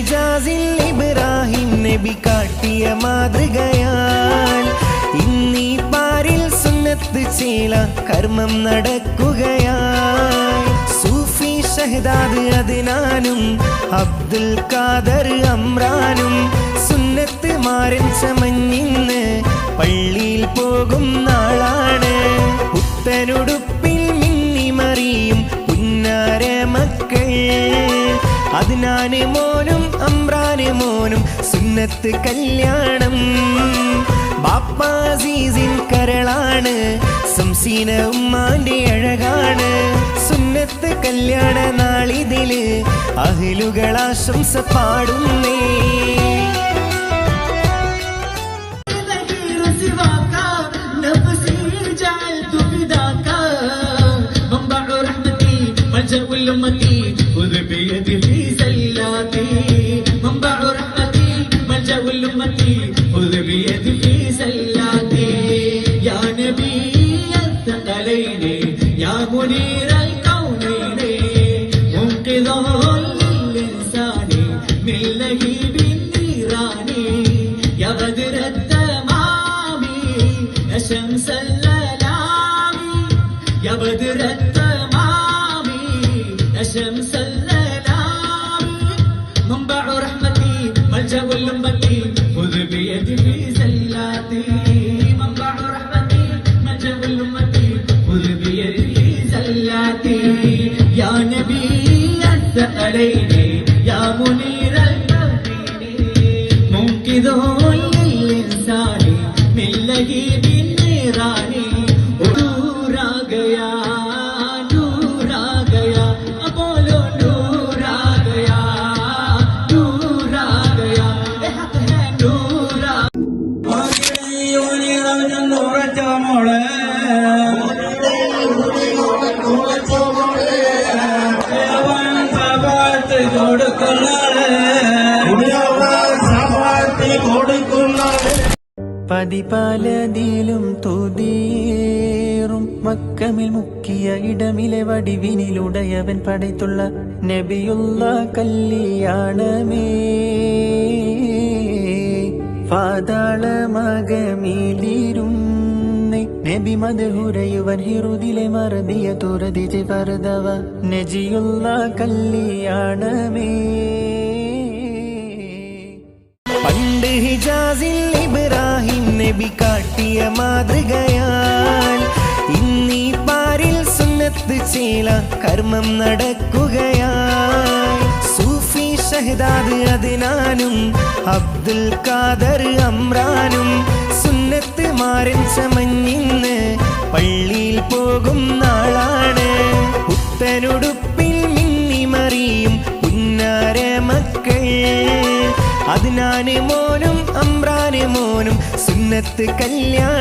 ഹിജാസിൽ ഇബ്രാഹിം നബി കാട്ടിയ മാതൃകയാൽ ഇന്നീ പാരിൽ സുന്നത്ത് ചേല കർമ്മം നടക്കുകയായി. സൂഫി ഷഹദാദ് അദ്നാനും അബ്ദുൽ ഖാദർ അമ്രാനും സുന്നത്ത് മാരൻ ചമഞ്ഞിന്ന് പള്ളിയിൽ പോകും നാളാണ്. പുത്തനുടുപ്പിൽ മിന്നിമറിയും പുന്നാര മക്കൾ അദ്നാന് മോനും അമ്രാന് മോനും സുന്നത്ത് കല്യാണം. ബാപ്പാസീസിൻ കരളാണ് സംസീന ഉമ്മാന്റെ അഴകാണ്. സുന്നത്ത് കല്യാണ നാളിതില് അഹ്ലുകൾ ആശംസ പാടുന്നേ. خذ بيدي في زلاتي منبع رحمتي ملجأ لأمتي خذ بيدي في زلاتي يا نبي الثقلين يا منير الكونين منقذ للإنسان من لهيب النيران يا بدر التمام يا شمس الليالي يا بدر شمس الليالي منبع رحمتي ملجأ لأمتي خذ بيدي في زلاتي منبع رحمتي ملجأ لأمتي خذ بيدي في زلاتي يا نبي الثقلين يا منير الكونين منقذ للإنسان من لهيب النيران نور आ गया പതിപാലതിലും തുതീറും മക്കമിൽ മുക്കിയ ഇടമിലെ വടിവിനിലുടയവൻ പടയ്ത്തുള്ള നബിയുള്ള കല്യാണമേ. പാതാളമകമിലിരും നബി മദ്ഹുരയുവൻ ഹിറുദിലെ മറദിയ തുറദിജ് പർദവ നജിയുള്ള കല്യാണമേ. പണ്ട് ഹിജാസിൽ ഇബ്രാഹിം നബി കാട്ടിയ മാതൃകയാൽ ഇന്നീ പാരിൽ സുന്നത്ത് ചേല കർമ്മം നടക്കുകയായി. സൂഫി ഷഹദാദ് അദ്നാനും അബ്ദുൽ ഖാദർ അമ്രാനും സുന്നത്ത് മാരൻ ചമഞ്ഞിന്ന് പള്ളിയിൽ പോകും നാളാണ്. പുത്തനുടുപ്പിൽ മിന്നിമറിയും പുന്നാര മക്കൾ അദ്നാന് മോനും അമ്രാന് മോനും സുന്നത്ത് കല്യാണം.